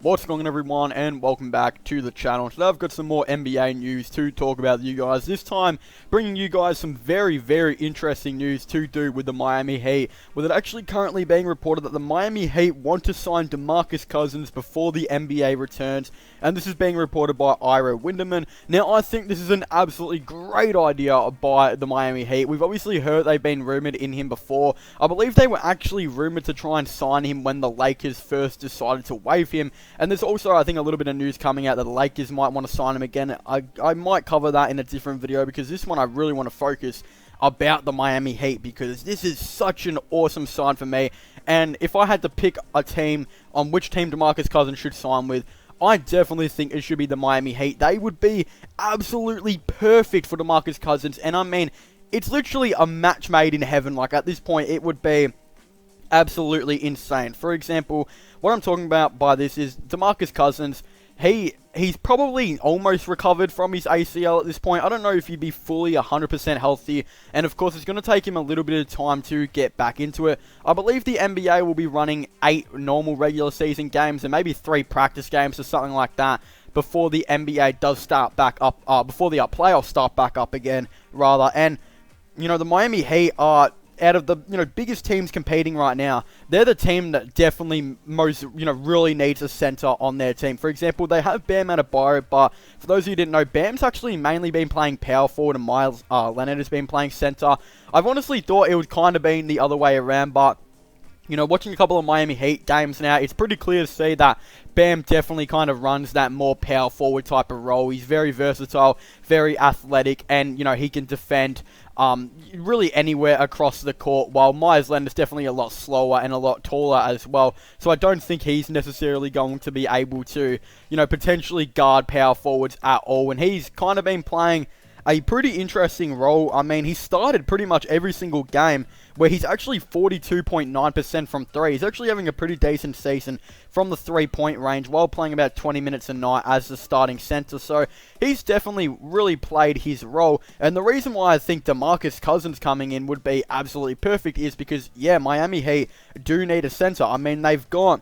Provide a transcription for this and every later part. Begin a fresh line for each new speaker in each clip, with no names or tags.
What's going on, everyone, and welcome back to the channel. Today I've got some more NBA news to talk about with you guys. This time, bringing you guys some very interesting news to do with the Miami Heat, with it actually currently being reported that the Miami Heat want to sign DeMarcus Cousins before the NBA returns, and this is being reported by Ira Winderman. Now, I think this is an absolutely great idea by the Miami Heat. We've obviously heard they've been rumored in him before. I believe they were actually rumored to try and sign him when the Lakers first decided to waive him. And there's also, I think, a little bit of news coming out that the Lakers might want to sign him again. I might cover that in a different video, because this one I really want to focus about the Miami Heat, because this is such an awesome sign for me. And if I had to pick a team on which team DeMarcus Cousins should sign with, I definitely think it should be the Miami Heat. They would be absolutely perfect for DeMarcus Cousins. And I mean, it's literally a match made in heaven. Like, at this point, it would be absolutely insane. For example, what I'm talking about by this is DeMarcus Cousins. He's probably almost recovered from his ACL at this point. I don't know if he'd be fully 100% healthy, and of course it's going to take him a little bit of time to get back into it. I believe the NBA will be running 8 normal regular season games and maybe 3 practice games or something like that before the NBA does start back up, before the playoffs start back up again, rather. And, you know, the Miami Heat are, out of the, biggest teams competing right now, they're the team that definitely most, really needs a center on their team. For example, they have Bam Adebayo, but for those of you who didn't know, Bam's actually mainly been playing power forward and Miles Leonard has been playing center. I've honestly thought it would kind of been the other way around, but watching a couple of Miami Heat games now, it's pretty clear to see that Bam definitely kind of runs that more power forward type of role. He's very versatile, very athletic, and, he can defend really anywhere across the court, while Miles Leonard is definitely a lot slower and a lot taller as well. So I don't think he's necessarily going to be able to, potentially guard power forwards at all. And he's kind of been playing a pretty interesting role. I mean, he started pretty much every single game where he's actually 42.9% from 3. He's actually having a pretty decent season from the 3-point range while playing about 20 minutes a night as the starting center. So he's definitely really played his role. And the reason why I think DeMarcus Cousins coming in would be absolutely perfect is because, yeah, Miami Heat do need a center. I mean, they've got,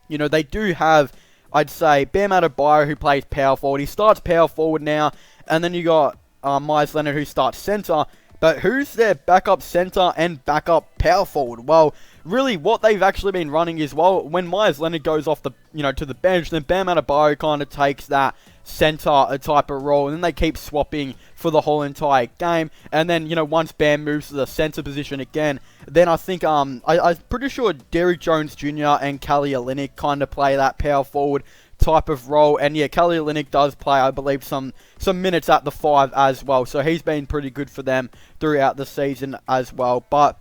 they do have, I'd say, Bam Adebayo, who plays power forward. He starts power forward now. And then you got Miles Leonard, who starts center. But who's their backup center and backup power forward? Well, really what they've actually been running is, well, when Miles Leonard goes off the, to the bench, then Bam Adebayo kind of takes that center type of role, and then they keep swapping for the whole entire game. And then, once Bam moves to the center position again, then I think, I'm pretty sure Derrick Jones Jr. and Kelly Olynyk kind of play that power forward type of role. And yeah, Kelly Olynyk does play, I believe, some minutes at the 5 as well, so he's been pretty good for them throughout the season as well. But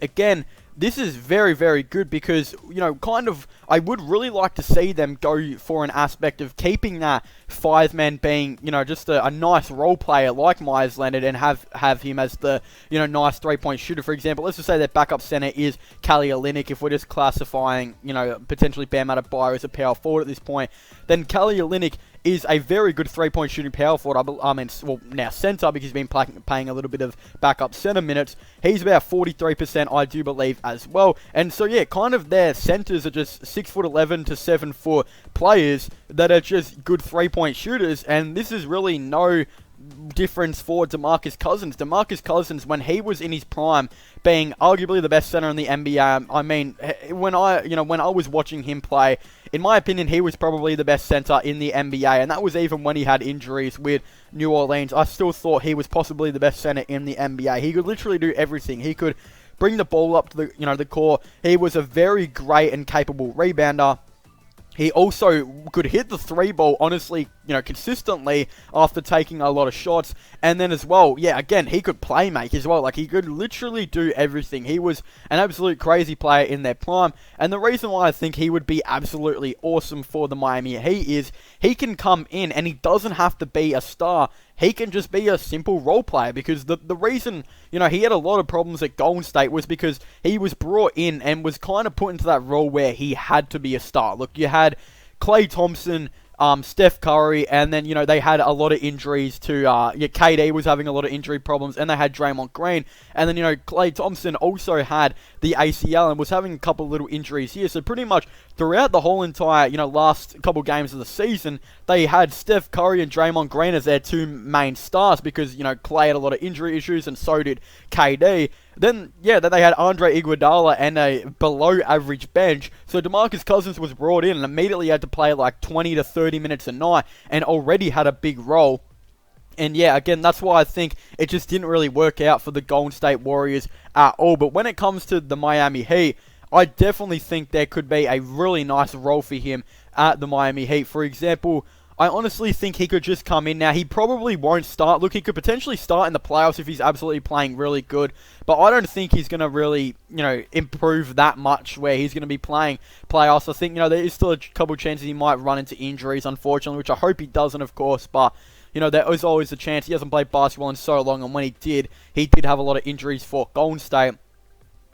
again, this is very good, because, I would really like to see them go for an aspect of keeping that 5-man being, just a nice role player like Miles Leonard, and have him as the, nice 3-point shooter. For example, let's just say their backup center is Kelly Olynyk. If we're just classifying, potentially Bam Adebayo as a power forward at this point, then Kelly Olynyk is a very good 3-point shooting power forward. Well, now center, because he's been playing a little bit of backup center minutes. He's about 43%, I do believe, as well. And so, yeah, kind of their centers are just 6'11" to 7' players that are just good 3-point shooters. And this is really no difference for DeMarcus Cousins. DeMarcus Cousins, when he was in his prime, being arguably the best center in the NBA, I mean, when I was watching him play, in my opinion, he was probably the best center in the NBA, and that was even when he had injuries with New Orleans. I still thought he was possibly the best center in the NBA. He could literally do everything. He could bring the ball up to the, the court. He was a very great and capable rebounder. He also could hit the 3-ball, honestly, consistently after taking a lot of shots. And then as well, yeah, again, he could play make as well. Like, he could literally do everything. He was an absolute crazy player in their prime. And the reason why I think he would be absolutely awesome for the Miami Heat is he can come in and he doesn't have to be a star. He can just be a simple role player, because the reason, he had a lot of problems at Golden State was because he was brought in and was kind of put into that role where he had to be a star. Look, you had Klay Thompson, Steph Curry, and then, they had a lot of injuries to, KD was having a lot of injury problems, and they had Draymond Green, and then, Klay Thompson also had the ACL and was having a couple little injuries here, so pretty much throughout the whole entire, last couple games of the season, they had Steph Curry and Draymond Green as their two main stars, because, Klay had a lot of injury issues, and so did KD. Then they had Andre Iguodala and a below-average bench, so DeMarcus Cousins was brought in and immediately had to play like 20 to 30 minutes a night, and already had a big role. And again, that's why I think it just didn't really work out for the Golden State Warriors at all. But when it comes to the Miami Heat, I definitely think there could be a really nice role for him at the Miami Heat. For example, I honestly think he could just come in. Now, he probably won't start. Look, he could potentially start in the playoffs if he's absolutely playing really good. But I don't think he's going to really, improve that much where he's going to be playing playoffs. I think, there is still a couple of chances he might run into injuries, unfortunately, which I hope he doesn't, of course. But, there is always a chance. He hasn't played basketball in so long. And when he did have a lot of injuries for Golden State.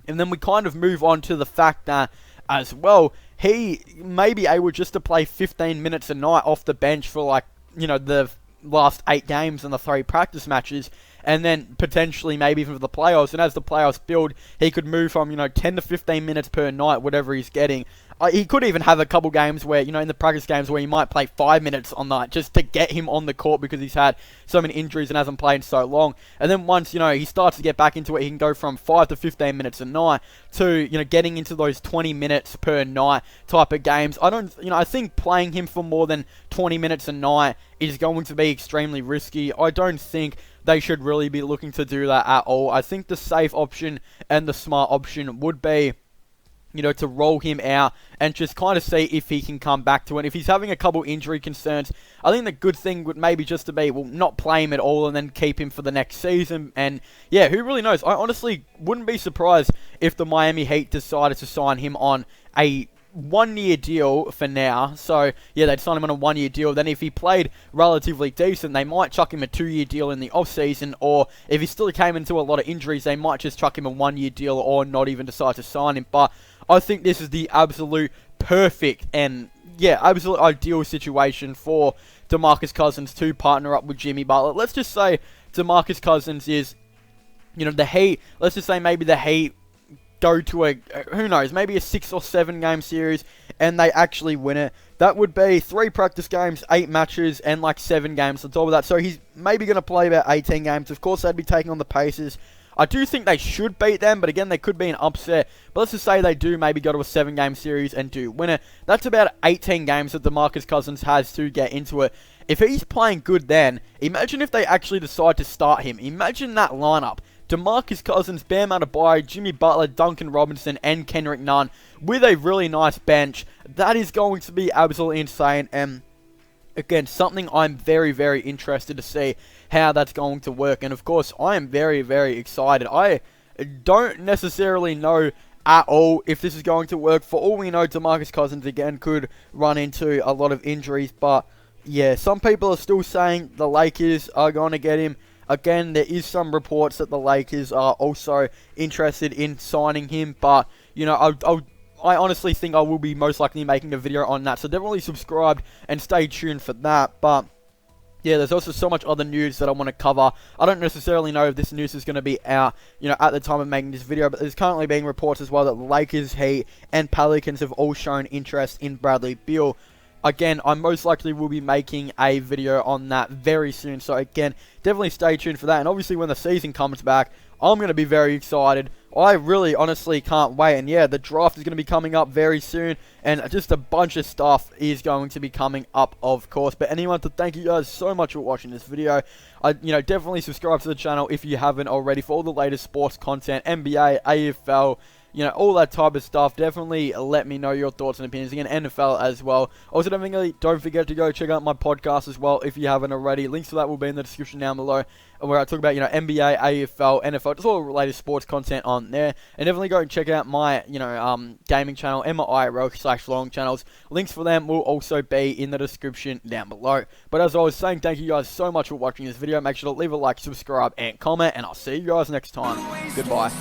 And then we kind of move on to the fact that, as well, he may be able just to play 15 minutes a night off the bench for the last 8 games and the 3 practice matches, and then potentially maybe even for the playoffs. And as the playoffs build, he could move from 10 to 15 minutes per night, whatever he's getting. He could even have a couple games where, in the practice games where he might play 5 minutes on that just to get him on the court because he's had so many injuries and hasn't played in so long. And then once, he starts to get back into it, he can go from 5 to 15 minutes a night to, getting into those 20 minutes per night type of games. I think playing him for more than 20 minutes a night is going to be extremely risky. I don't think they should really be looking to do that at all. I think the safe option and the smart option would be, to roll him out and just kind of see if he can come back to it. If he's having a couple injury concerns, I think the good thing would maybe just to be, not play him at all and then keep him for the next season. And who really knows? I honestly wouldn't be surprised if the Miami Heat decided to sign him on a 1-year deal for now. So, they'd sign him on a 1-year deal. Then if he played relatively decent, they might chuck him a 2-year deal in the offseason. Or if he still came into a lot of injuries, they might just chuck him a 1-year deal or not even decide to sign him. But I think this is the absolute perfect and, absolute ideal situation for DeMarcus Cousins to partner up with Jimmy Butler. Let's just say DeMarcus Cousins is, the Heat. Let's just say maybe the Heat go to who knows, maybe a 6 or 7 game series and they actually win it. That would be 3 practice games, 8 matches, and 7 games on top of that. So he's maybe going to play about 18 games. Of course, they'd be taking on the Pacers. I do think they should beat them, but again, they could be an upset. But let's just say they do maybe go to a 7-game series and do win it. That's about 18 games that DeMarcus Cousins has to get into it. If he's playing good then, imagine if they actually decide to start him. Imagine that lineup. DeMarcus Cousins, Bam Adebayo, Jimmy Butler, Duncan Robinson, and Kendrick Nunn with a really nice bench. That is going to be absolutely insane. And again, something I'm very, very interested to see how that's going to work. And of course, I am very, very excited. I don't necessarily know at all if this is going to work. For all we know, DeMarcus Cousins again could run into a lot of injuries. But some people are still saying the Lakers are going to get him. Again, there is some reports that the Lakers are also interested in signing him, but, I honestly think I will be most likely making a video on that, so definitely subscribe and stay tuned for that. But there's also so much other news that I want to cover. I don't necessarily know if this news is going to be out, at the time of making this video, but there's currently being reports as well that the Lakers, Heat, and Pelicans have all shown interest in Bradley Beal. Again, I most likely will be making a video on that very soon. So again, definitely stay tuned for that. And obviously when the season comes back, I'm going to be very excited. I really honestly can't wait. And the draft is going to be coming up very soon. And just a bunch of stuff is going to be coming up, of course. But anyway, thank you guys so much for watching this video. Definitely subscribe to the channel if you haven't already for all the latest sports content, NBA, AFL, all that type of stuff. Definitely let me know your thoughts and opinions. Again, NFL as well. Also, don't forget to go check out my podcast as well if you haven't already. Links to that will be in the description down below, where I talk about, NBA, AFL, NFL, just all the latest sports content on there. And definitely go and check out my, gaming channel, MIRL/long channels. Links for them will also be in the description down below. But as I was saying, thank you guys so much for watching this video. Make sure to leave a like, subscribe, and comment, and I'll see you guys next time. Goodbye.